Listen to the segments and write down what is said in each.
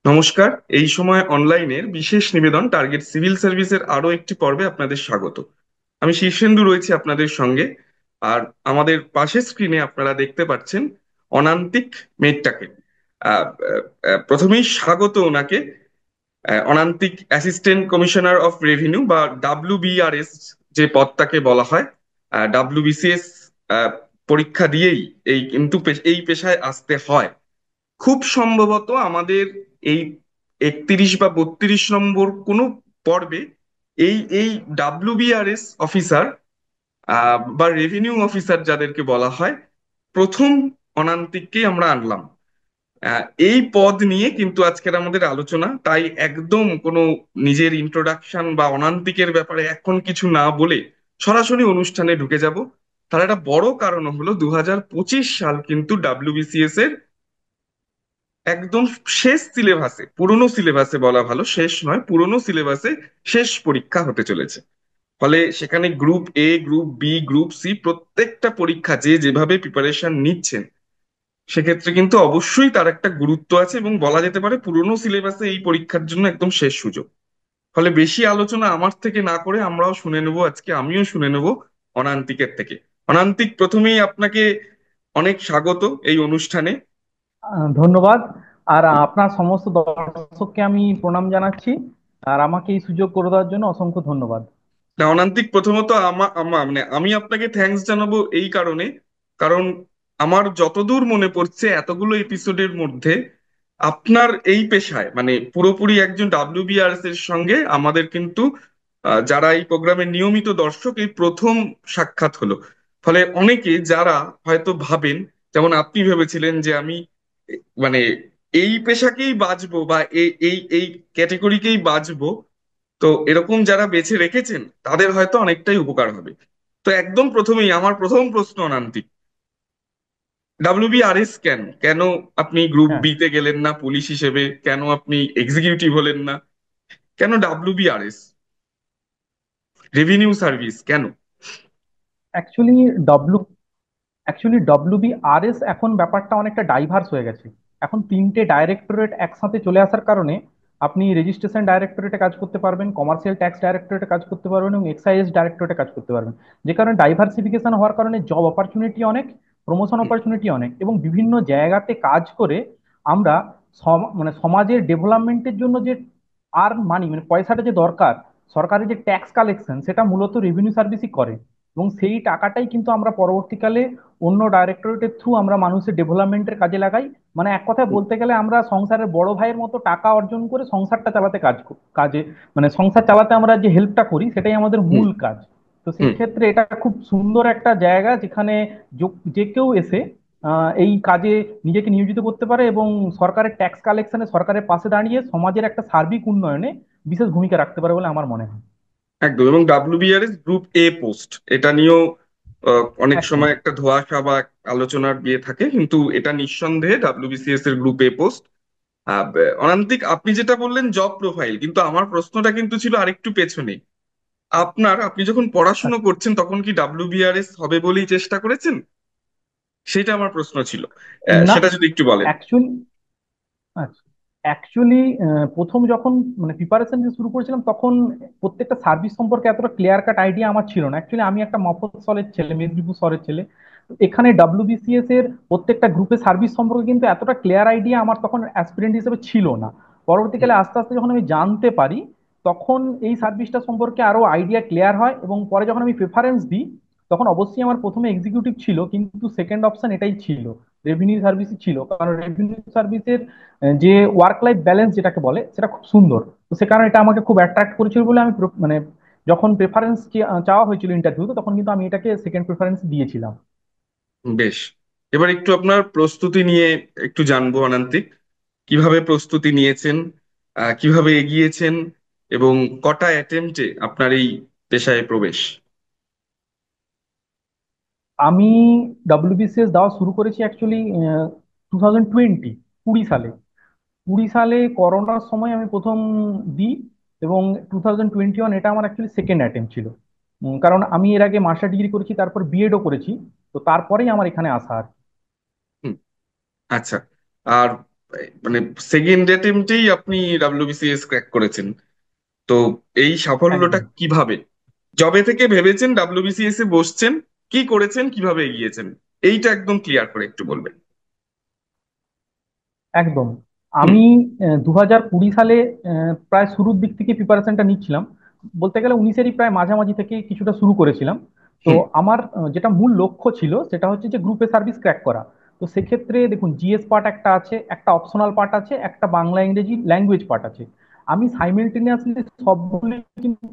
নমস্কার। এই সময় অনলাইনের বিশেষ নিবেদন টার্গেট সিভিল সার্ভিসের আরো একটি পর্বে আপনাদের স্বাগত। আমি শীর্ষেন্দু রয়েছি আপনাদের সঙ্গে। আর আমাদের পাশের স্ক্রিনে আপনারা দেখতে পাচ্ছেন অনান্তিক মেটটাকে। প্রথমেই স্বাগত ওনাকে। অনান্তিক অ্যাসিস্ট্যান্ট কমিশনার অফ রেভিনিউ বা ডাব্লিউবিআরএস যে পদটাকে বলা হয়। ডাব্লিউবিসিএস পরীক্ষা দিয়েই এই পেশায় আসতে হয়। খুব সম্ভবত আমাদের এই 31 বা 32 নম্বর কোনো পর্বে এই এই ডাব্লিউবিআরএস অফিসার বা রেভিনিউ অফিসার যাদেরকে বলা হয়, প্রথম অনান্তিককেই আমরা আনলাম। এই পদ নিয়ে কিন্তু আজকের আমাদের আলোচনা, তাই একদম কোনো নিজের ইন্ট্রোডাকশন বা অনান্তিকের ব্যাপারে এখন কিছু না বলে সরাসরি অনুষ্ঠানে ঢুকে যাব। তার একটা বড় কারণ হলো 2025 সাল কিন্তু ডাব্লিউবিসিএস এর একদম শেষ সিলেবাসে, পুরনো সিলেবাসে বলা ভালো, শেষ নয়, পুরনো সিলেবাসে শেষ পরীক্ষা হতে চলেছে। ফলে সেখানে group A, group B, group C প্রত্যেকটা পরীক্ষা যে যেভাবে প্রিপারেশন নিচ্ছেন, সেক্ষেত্রে কিন্তু অবশ্যই তার একটা গুরুত্ব আছে এবং বলা যেতে পারে পুরনো সিলেবাসে এই পরীক্ষার জন্য একদম শেষ সুযোগ। ফলে বেশি আলোচনা আমার থেকে না করে আমরাও শুনে নেব, আজকে আমিও শুনে নেব অনান্তিকের থেকে। অনান্তিক, প্রথমেই আপনাকে অনেক স্বাগত এই অনুষ্ঠানে। ধন্যবাদ। আর আপনার সমস্ত দর্শককে আমি প্রণাম জানাচ্ছি। আর আমাকে এই সুযোগ করে দেওয়ার জন্য অসংখ্য ধন্যবাদ। না, অনান্তিক, প্রথমত মানে আমি আপনাকে থ্যাঙ্কস জানাবো এই কারণে, কারণ আমার যতদূর মনে পড়ছে এতগুলো এপিসোডের মধ্যে আপনার এই পেশায় মানে পুরোপুরি একজন ডাব্লিউবিআরএস এর সঙ্গে আমাদের কিন্তু যারা এই প্রোগ্রামের নিয়মিত দর্শক, এই প্রথম সাক্ষাৎ হলো। ফলে অনেকে যারা হয়তো ভাবেন, যেমন আপনি ভেবেছিলেন যে আমি মানে এই পেশাকেই বাঁচবো বা এই এই এই ক্যাটেগরিকেই বাঁচবো, তো এরকম যারা বেছে রেখেছেন তাদের হয়তো অনেকটাই উপকার হবে। তো একদম প্রথমেই আমার প্রথম প্রশ্ন অনান্তিক, ডাব্লিউবিআরএস কেন কেন আপনি গ্রুপ হ্যাঁ, বি তে গেলেন না পুলিশ হিসেবে? কেন আপনি এক্সিকিউটিভ হলেন না? কেন ডাব্লিউবিআরএস, রেভিনিউ সার্ভিস কেন? অ্যাকচুয়ালি ডব্লিউবিআরএস এখন ব্যাপারটা অনেকটা ডাইভার্স হয়ে গেছে। এখন তিনটে ডাইরেক্টরেট একসাথে চলে আসার কারণে আপনি রেজিস্ট্রেশন ডাইরেক্টরেটে কাজ করতে পারবেন, কমার্শিয়াল ট্যাক্স ডাইরেক্টরেটে কাজ করতে পারবেন এবং এক্সাইজ ডাইরেক্টরেটে কাজ করতে পারবেন। যে কারণে ডাইভার্সিফিকেশন হওয়ার কারণে জব অপরচুনিটি অনেক, প্রমোশন হুম, অপরচুনিটি অনেক, এবং বিভিন্ন জায়গাতে কাজ করে আমরা মানে সমাজের ডেভেলপমেন্টের জন্য যে আর মানি মানে পয়সাটা যে দরকার, সরকারের যে ট্যাক্স কালেকশন সেটা মূলত রেভিনিউ সার্ভিসই করে। এবং সেই টাকাটাই কিন্তু আমরা পরবর্তীকালে অন্য ডাইরেক্টরেটের থ্রু আমরা মানুষের ডেভেলপমেন্টের কাজে লাগাই। মানে এক কথায় হুম, বলতে গেলে আমরা সংসারের বড় ভাইয়ের মতো টাকা অর্জন করে সংসারটা চালাতে কাজে মানে সংসার চালাতে আমরা যে হেল্পটা করি সেটাই আমাদের হুম, মূল কাজ। তো সেই হুম। ক্ষেত্রে এটা খুব সুন্দর একটা জায়গা যেখানে যে কেউ এসে এই কাজে নিজেকে নিয়োজিত করতে পারে এবং সরকারের ট্যাক্স কালেকশনে সরকারের পাশে দাঁড়িয়ে সমাজের একটা সার্বিক উন্নয়নে বিশেষ ভূমিকা রাখতে পারে বলে আমার মনে হয়। একদম। এবং ডাব্লিউবিআরএস গ্রুপ এ পোস্ট, এটা নিয়েও অনেক একদম। সময় একটা ধোঁয়াশা বা আলোচনার দিয়ে থাকে, কিন্তু এটা নিঃসন্দেহে ডাব্লিউবিসিএস এর গ্রুপ এ পোস্ট। অনান্তিক, আপনি যেটা বললেন জব প্রোফাইল, কিন্তু আমার প্রশ্নটা কিন্তু ছিল আরেকটু পেছনে। আপনি যখন পড়াশুনো আচ্ছা। করছেন তখন কি ডাব্লিউবিআরএস হবে বলেই চেষ্টা করেছেন? সেটা আমার প্রশ্ন ছিল। না, সেটা যদি একটু বলেন। অ্যাকচুয়ালি আচ্ছা, অ্যাকচুয়ালি প্রথম যখন মানে প্রিপারেশন যে শুরু করেছিলাম তখন প্রত্যেকটা সার্ভিস সম্পর্কে এতটা ক্লিয়ার কাট আইডিয়া আমার ছিল না। অ্যাকচুয়ালি আমি একটা মফস্বলের ছেলে, মেদিনীপুর শহরের ছেলে। তো এখানে ডাব্লিউবিসিএস এর প্রত্যেকটা গ্রুপের সার্ভিস সম্পর্কে কিন্তু এতটা ক্লিয়ার আইডিয়া আমার তখন অ্যাসপিরেন্ট হিসেবে ছিল না। হুম, পরবর্তীকালে আস্তে আস্তে যখন আমি জানতে পারি তখন এই সার্ভিসটা সম্পর্কে আরো আইডিয়া ক্লিয়ার হয়, এবং পরে যখন আমি প্রেফারেন্স দিই তখন অবশ্যই আমার প্রথমে এক্সিকিউটিভ ছিল, কিন্তু সেকেন্ড অপশন এটাই ছিল, রেভিনিউ সার্ভিসই ছিল। কারণ রেভিনিউ সার্ভিসের যে ওয়ার্ক লাইফ ব্যালেন্স যেটাকে বলে সেটা খুব সুন্দর। তো সে কারণে এটা আমাকে খুব অ্যাট্রাক্ট করেছিল বলে আমি মানে যখন প্রেফারেন্স চাওয়া হয়েছিল ইন্টারভিউতে তখন কিন্তু আমি এটাকে সেকেন্ড প্রেফারেন্স দিয়েছিলাম। বেশ। এবার একটু আপনার প্রস্তুতি নিয়ে একটু জানবো অনান্তিক। কিভাবে প্রস্তুতি নিয়েছেন, কিভাবে এগিয়েছেন, এবং কটা অ্যাটেম্পটে আপনার এই পেশায় প্রবেশ? আমি ডব্লিউবিসিএস দেওয়া শুরু করেছি অ্যাকচুয়ালি 2020, 20 সালে। 20 সালে করোনার সময় আমি প্রথম দিই, এবং 2021 এটা আমার অ্যাকচুয়ালি সেকেন্ড অ্যাটেম্প ছিল। কারণ আমি এর আগে মাস্টার ডিগ্রি করেছি, তারপর বিএডও করেছি। তো তারপরেই আমার এখানে আসা আর কি। হুম, আচ্ছা। আর মানে সেকেন্ড অ্যাটেম্পটেই আপনি ডাব্লিউবিসিএস ক্র্যাক করেছেন। তো এই সাফল্যটা একদম কিভাবে, জবে থেকে ভেবেছেন ডাব্লিউবিসিএস এ বসছেন, কি করেছেন, কিভাবে এগিয়েছেন, এইটা একদম ক্লিয়ার করে একটু বলবেন। একদম। হুম। আমি 2020 সালে প্রায় শুরুর দিক থেকে প্রিপারেশনটা নিচ্ছিলাম। বলতে গেলে 19-এরই প্রায় মাঝামাঝি থেকে কিছুটা শুরু করেছিলাম। তো হুম। আমার যেটা মূল লক্ষ্য ছিল সেটা হচ্ছে যে গ্রুপে সার্ভিস ক্র্যাক করা। তো সেক্ষেত্রে দেখুন, জিএস পার্ট একটা আছে, একটা অপশনাল পার্ট আছে, একটা বাংলা ইংরেজি ল্যাঙ্গুয়েজ পার্ট আছে। আমি সাইমেলটেনিয়াসলি সবগুলো কিন্তু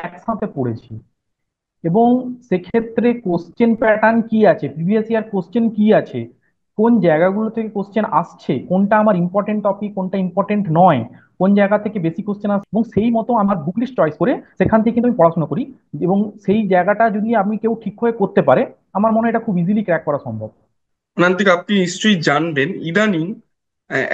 একসাথে পড়েছি। এবং সেক্ষেত্রে কোশ্চেন প্যাটার্ন কি আছে, প্রিভিয়াস ইয়ার কোশ্চেন কি আছে, কোন জায়গাগুলো থেকে কোশ্চেন আসছে, কোনটা আমার ইম্পর্টেন্ট টপিক, কোনটা ইম্পর্টেন্ট নয়, কোন জায়গা থেকে বেশি কোশ্চেন আসছে, এবং সেই মতো আমার বুক লিস্ট চয়েস করে সেখান থেকে কিন্তু আমি পড়াশোনা করি। এবং সেই জায়গাটা যদি আমি কেউ ঠিক হয়ে করতে পারে, আমার মনে হয় এটা খুব ইজিলি ক্র্যাক করা সম্ভব। অনান্তিক, আপনি নিশ্চয়ই জানবেন ইদানিং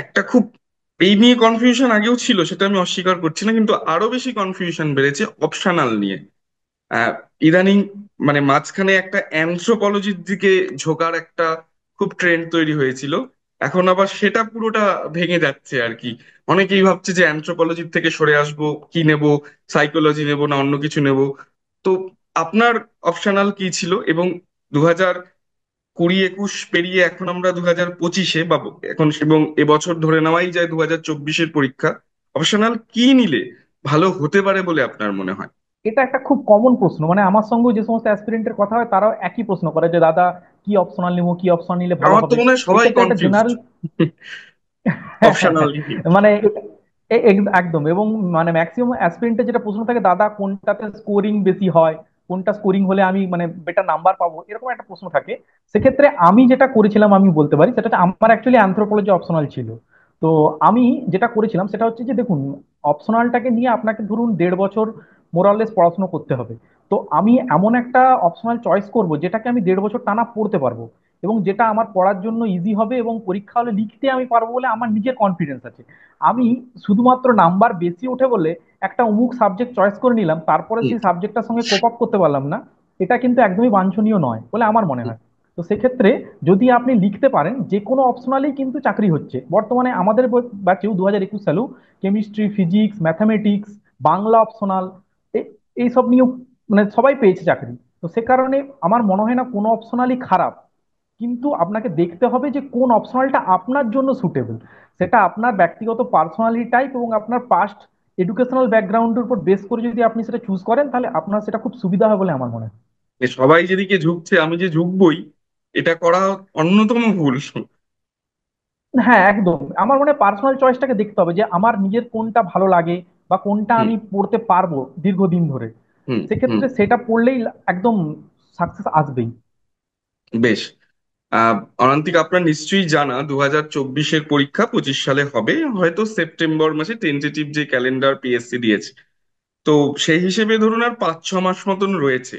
একটা খুব, এই নিয়ে কনফিউশন আগেও ছিল সেটা আমি অস্বীকার করছি না, কিন্তু আরো বেশি কনফিউশন বেড়েছে অপশনাল নিয়ে। আহ, ইদানিং মানে মাঝখানে একটা অ্যানথ্রোপলজির দিকে ঝোঁকার একটা খুব ট্রেন্ড তৈরি হয়েছিল, এখন আবার সেটা পুরোটা ভেঙে যাচ্ছে আর কি। অনেকেই ভাবছে যে অ্যানথ্রোপলজির থেকে সরে আসবো, কি নেব, সাইকোলজি নেব না অন্য কিছু নেব। তো আপনার অপশনাল কি ছিল, এবং 2020-21 পেরিয়ে এখন আমরা 2025-এ বা এখন, এবং এবছর ধরে নেওয়াই যায় 2024-এর পরীক্ষা, অপশনাল কি নিলে ভালো হতে পারে বলে আপনার মনে হয়? এটা একটা খুব কমন প্রশ্ন, মানে আমার সঙ্গেও যে সমস্ত অ্যাসপিরেন্টের কথা হয় তারাও একই প্রশ্ন করে যে দাদা কি অপশনাল নিবো, কি অপশন নিলে ভালো আমার তো হবে। মনে হয় সবাই এক্ষেত্রে একটা কনফিউজড জেনারেল অপশনাল নিয়ে। মানে একদম। এবং মানে ম্যাক্সিমাম অ্যাসপিরেন্টের যেটা প্রশ্ন থাকে, দাদা কোনটাতে স্কোরিং বেশি হয়, কোনটা স্কোরিং হলে আমি মানে বেটার নাম্বার পাবো, এরকম একটা প্রশ্ন থাকে। সেক্ষেত্রে আমি যেটা করেছিলাম আমি বলতে পারি, সেটা হচ্ছে আমার অ্যাকচুয়ালি অ্যানথ্রোপোলজি অপশনাল ছিল। তো আমি যেটা করেছিলাম সেটা হচ্ছে যে দেখুন, অপশনালটাকে নিয়ে আপনাকে ধরুন 1.5 বছর মোরাললেস পড়াশোনা করতে হবে। তো আমি এমন একটা অপশনাল চয়েস করব যেটাকে আমি 1.5 বছর টানা পড়তে পারবো, এবং যেটা আমার পড়ার জন্য ইজি হবে, এবং পরীক্ষা হলে লিখতে আমি পারবো বলে আমার নিজের কনফিডেন্স আছে। আমি শুধুমাত্র নাম্বার বেশি ওঠে বলে একটা অমুক সাবজেক্ট চয়েস করে নিলাম, তারপরে হুম। সেই সাবজেক্টটার সঙ্গে কোপ আপ করতে পারলাম না, এটা কিন্তু একদমই বাঞ্ছনীয় নয় বলে আমার মনে হয়। তো সেক্ষেত্রে যদি আপনি লিখতে পারেন, যে কোনো অপশনালেই কিন্তু চাকরি হচ্ছে বর্তমানে আমাদের ব্যাচেও 2021 সালেও chemistry, physics, mathematics, Bangla optional, এইসব নিয়েও মানে সবাই পেয়েছে চাকরি। তো সে কারণে আমার মনে হয় না কোনো অপশনালই খারাপ, কিন্তু আপনাকে দেখতে হবে যে কোন অপশনালটা আপনার জন্য সুটেবল। সেটা আপনার ব্যক্তিগত পার্সোনালিটি টাইপ এবং আপনার পাস্ট এডুকেশনাল ব্যাকগ্রাউন্ডের উপর বেস করে যদি আপনি সেটা চুজ করেন, তাহলে আপনার সেটা খুব সুবিধা হবে বলে আমার মনে হয়। সবাই যেদিকে ঝুঁকছে আমি যে ঝুঁকবই, এটা করা অন্যতম ভুল। হ্যাঁ একদম, আমার মনে হয় পার্সোনাল চয়েসটাকে দেখতে হবে যে আমার নিজের কোনটা ভালো লাগে বা কোনটা হুম। আমি পড়তে পারবো দীর্ঘদিন ধরে। হুম। হুম। সেক্ষেত্রে সেটা পড়লেই একদম সাকসেস আসবেই। বেশ। অনান্তিক, আপনার নিশ্চয়ই জানা 2024-এর পরীক্ষা 25 সালে হবে, হয়তো সেপ্টেম্বর মাসে টেন্টেটিভ যে ক্যালেন্ডার পিএসসি দিয়েছে। তো সেই হিসেবে ধরুন আর 5-6 মাস মতন রয়েছে।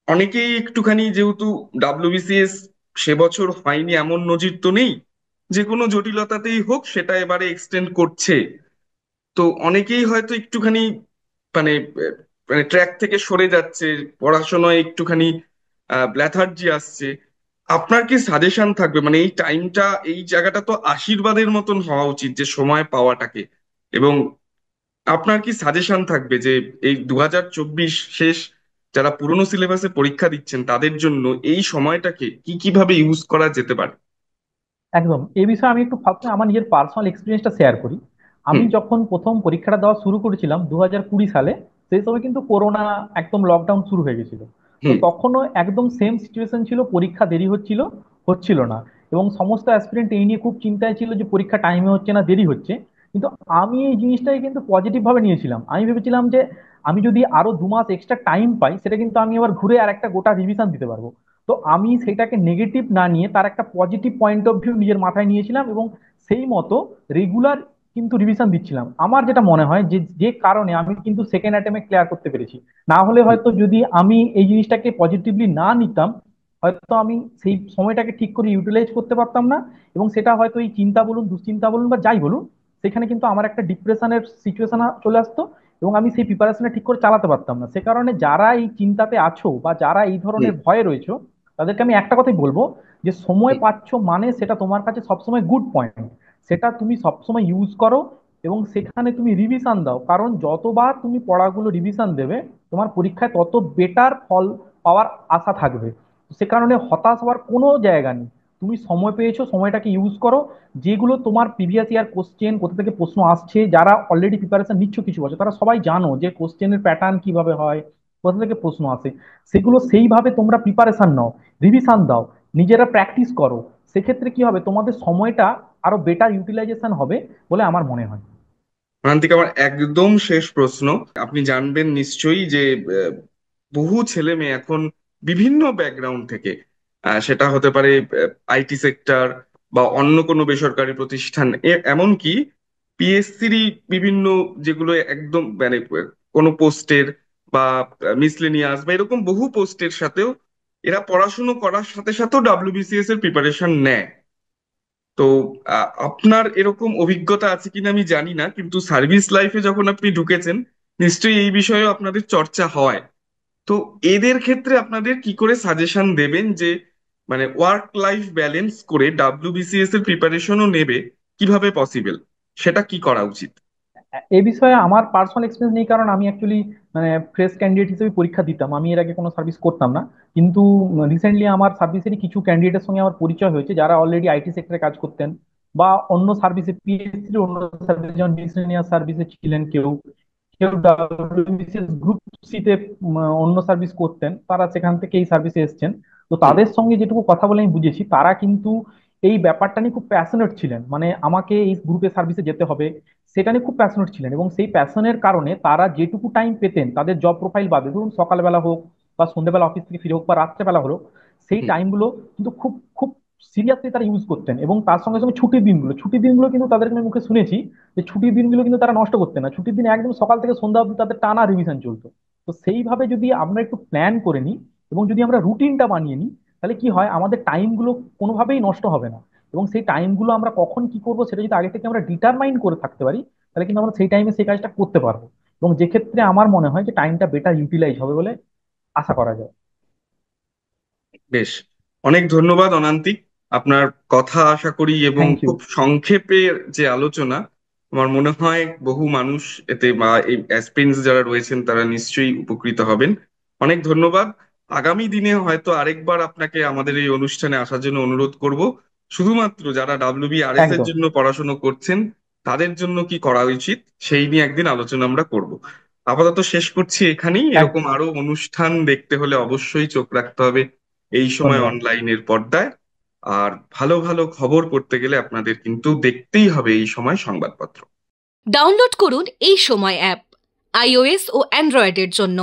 অনেকেই একটুখানি, যেহেতু ডাব্লিউবিসিএস সে বছর হয়নি এমন নজির তো নেই, যে কোনো জটিলতাতেই হোক সেটা এবারে এক্সটেন্ড করছে। তো অনেকেই হয়তো একটুখানি মানে মানে ট্র্যাক থেকে সরে যাচ্ছে, পড়াশোনায় একটুখানি ল্যাথার্জি আসছে। আপনার কি সাজেশন থাকবে, মানে এই টাইমটা, এই জায়গাটা তো আশীর্বাদের মতন হওয়া উচিত যে সময় পাওয়াটাকে, এবং আপনার কি সাজেশন থাকবে যে এই 2024 শেষ, যারা পুরনো সিলেবাসে পরীক্ষা দিচ্ছেন তাদের জন্য এই সময়টাকে কি কিভাবে ইউজ করা যেতে পারে? একদম, এই বিষয়ে আমি একটু আমার নিজের পার্সোনাল এক্সপিরিয়েন্সটা শেয়ার করি। আমি হুম। যখন প্রথম পরীক্ষাটা দেওয়া শুরু করেছিলাম 2020 সালে, সেই সময় কিন্তু করোনা একদম লকডাউন শুরু হয়ে গেছিল। তো হুম। তখনও একদম সেম সিচুয়েশন ছিল, পরীক্ষা দেরি হচ্ছিল, হচ্ছিল না। এবং সমস্ত অ্যাসপিরেন্ট এই নিয়ে খুব চিন্তায় ছিল যে পরীক্ষা টাইমে হচ্ছে না, দেরি হচ্ছে। কিন্তু আমি এই জিনিসটাকে কিন্তু পজিটিভ ভাবে নিয়েছিলাম। আমি ভেবেছিলাম যে আমি যদি আরো 2 মাস এক্সট্রা টাইম পাই, সেটা কিন্তু আমি আবার ঘুরে আর একটা গোটা রিভিশন দিতে পারবো। তো আমি সেটাকে নেগেটিভ না নিয়ে তার একটা পজিটিভ পয়েন্ট অফ ভিউ নিজের মাথায় নিয়েছিলাম, এবং সেই মতো রেগুলার কিন্তু রিভিশন দিচ্ছিলাম। আমার যেটা মনে হয় যে যে কারণে আমি কিন্তু সেকেন্ড অ্যাটেম্পে ক্লিয়ার করতে পেরেছি। না হলে হুম। হয়তো যদি আমি এই জিনিসটাকে পজিটিভলি না নিতাম, হয়তো আমি সেই সময়টাকে ঠিক করে ইউটিলাইজ করতে পারতাম না। এবং সেটা হয়তো এই চিন্তা বলুন, দুশ্চিন্তা বলুন বা যাই বলুন, সেখানে কিন্তু আমার একটা ডিপ্রেশনের সিচুয়েশন চলে আসতো, এবং আমি সেই প্রিপারেশনটা ঠিক করে চালাতে পারতাম না। সে কারণে যারা এই চিন্তাতে আছো বা যারা এই হুম। ধরনের ভয়ে রয়েছো, তাদেরকে আমি একটা কথাই বলবো, যে সময় হুম। পাচ্ছ মানে সেটা তোমার কাছে সবসময় গুড পয়েন্ট। সেটা তুমি সবসময় ইউজ করো এবং সেখানে তুমি রিভিশন দাও, কারণ যতবার তুমি পড়াগুলো রিভিশন দেবে তোমার পরীক্ষায় তত বেটার ফল পাওয়ার আশা থাকবে। সে কারণে হতাশ হওয়ার কোনো জায়গা নেই। তুমি সময় পেয়েছো, সময়টাকে ইউজ করো। যেগুলো তোমার প্রিভিয়াস ইয়ার কোশ্চেন কোথা থেকে প্রশ্ন আসছে, যারা অলরেডি প্রিপারেশন নিচ্ছ কিছু বছর, তারা সবাই জানো যে কোশ্চেনের প্যাটার্ন কিভাবে হয়, কোথা থেকে প্রশ্ন আসে। সেগুলো সেইভাবে তোমরা প্রিপারেশন নাও, রিভিশন দাও, নিজেরা প্র্যাকটিস করো। সেক্ষেত্রে কি হবে, তোমাদের সময়টা আরো বেটার ইউটিলাইজেশন হবে বলে আমার মনে হয়। প্রান্তিক, আমার একদম শেষ প্রশ্ন। আপনি জানবেন নিশ্চয়ই যে আহ, বহু ছেলে মেয়ে এখন বিভিন্ন ব্যাকগ্রাউন্ড থেকে, সেটা হতে পারে আইটি সেক্টর বা অন্য কোনো বেসরকারি প্রতিষ্ঠান, এমনকি পিএসসির বিভিন্ন, যেগুলো একদম মানে কোনো পোস্টের বা মিসলেনিয়াস বা এরকম বহু পোস্টের সাথেও এরা পড়াশুনো করার সাথে সাথেও ডাব্লিউবিসিএস এর প্রিপারেশন নেয়। তো আপনার এরকম অভিজ্ঞতা আছে কিনা আমি জানি না, কিন্তু সার্ভিস লাইফে যখন আপনি ঢুকেছেন নিশ্চয়ই এই বিষয়েও আপনাদের চর্চা হয়। তো এদের ক্ষেত্রে আপনাদের কি করে সাজেশন দেবেন যে মানে ওয়ার্ক লাইফ ব্যালেন্স করে ডাব্লিউবিসিএস এর প্রিপারেশনও নেবে, কিভাবে পসিবল, সেটা কি করা উচিত? এ বিষয়ে আমার পার্সোনাল এক্সপিরিয়েন্স নেই, কারণ আমি অ্যাকচুয়ালি মানে ফ্রেশ ক্যান্ডিডেট হিসেবে পরীক্ষা দিতাম, আমি এর আগে কোনো সার্ভিস করতাম না। কিন্তু রিসেন্টলি আমার সার্ভিসেরই কিছু ক্যান্ডিডেটের সঙ্গে আমার পরিচয় হয়েছে যারা অলরেডি আইটি সেক্টরে কাজ করতেন বা অন্য সার্ভিসে, পিএসসির অন্য সার্ভিসে, যেমন মিসেলিনিয়াস সার্ভিসে ছিলেন কেউ, কেউ ডাব্লিউবিসিএস গ্রুপ সিতে অন্য সার্ভিস করতেন, তারা সেখান থেকে এই সার্ভিসে এসেছেন। তো হুম। তাদের সঙ্গে যেটুকু কথা বলে আমি বুঝেছি, তারা কিন্তু এই ব্যাপারটা নিয়ে খুব প্যাশনেট ছিলেন, মানে আমাকে এই গ্রুপের সার্ভিসে যেতে হবে সেটা নিয়ে খুব প্যাশনেট ছিলেন। এবং সেই প্যাশনের কারণে তারা যেটুকু টাইম পেতেন তাদের জব প্রোফাইল বাদে, ধরুন সকালবেলা হোক বা সন্ধ্যেবেলা অফিস থেকে ফিরে হোক বা রাত্রেবেলা হলো, সেই হুম। টাইমগুলো কিন্তু খুব খুব সিরিয়াসলি তারা ইউজ করতেন। এবং তার সঙ্গে সঙ্গে ছুটির দিনগুলো কিন্তু তাদেরকে আমি মুখে শুনেছি যে ছুটির দিনগুলো কিন্তু তারা নষ্ট করতেন না, ছুটির দিন একদম সকাল থেকে সন্ধ্যা অবধি তাদের টানা রিভিশন চলতো। তো সেইভাবে যদি আমরা একটু প্ল্যান করে নিই এবং যদি আমরা রুটিনটা বানিয়ে নিই, তাহলে কি হয়, আমাদের টাইমগুলো কোনোভাবেই নষ্ট হবে না। এবং সেই টাইমগুলো আমরা কখন কি করবো সেটা যদি আগে থেকে আমরা ডিটারমাইন করে থাকতে পারি, তাহলে কিন্তু আমরা সেই টাইমে সেই কাজটা করতে পারবো। এবং যে ক্ষেত্রে আমার মনে হয় যে টাইমটা বেটার ইউটিলাইজ হবে বলে আশা করা যায়। বেশ, অনেক ধন্যবাদ অনান্তিক। আপনার কথা আশা করি এবং থ্যাংক ইউ। খুব সংক্ষেপে যে আলোচনা, আমার মনে হয় বহু মানুষ এতে বা এই অ্যাসপিরেন্টস যারা রয়েছেন তারা নিশ্চয়ই উপকৃত হবেন। অনেক ধন্যবাদ। আগামী দিনে হয়তো আরেকবার আপনাকে আমাদের এই অনুষ্ঠানে আসার জন্য অনুরোধ করব, শুধুমাত্র যারা ডাব্লিউবিআরএস এর একদম। জন্য পড়াশোনা করছেন তাদের জন্য কি করা উচিত সেই নিয়ে একদিন আলোচনা আমরা করব। আপাতত শেষ করছি এখানেই। এরকম একদম। আরো অনুষ্ঠান দেখতে হলে অবশ্যই চোখ রাখতে হবে এই সময় ধন্যবাদ। অনলাইনের পর্দায়। আর ভালো ভালো খবর পড়তে গেলে আপনাদের কিন্তু দেখতেই হবে এই সময় সংবাদপত্র। ডাউনলোড করুন এই সময় অ্যাপ, আইওএস ও অ্যান্ড্রয়েডের জন্য।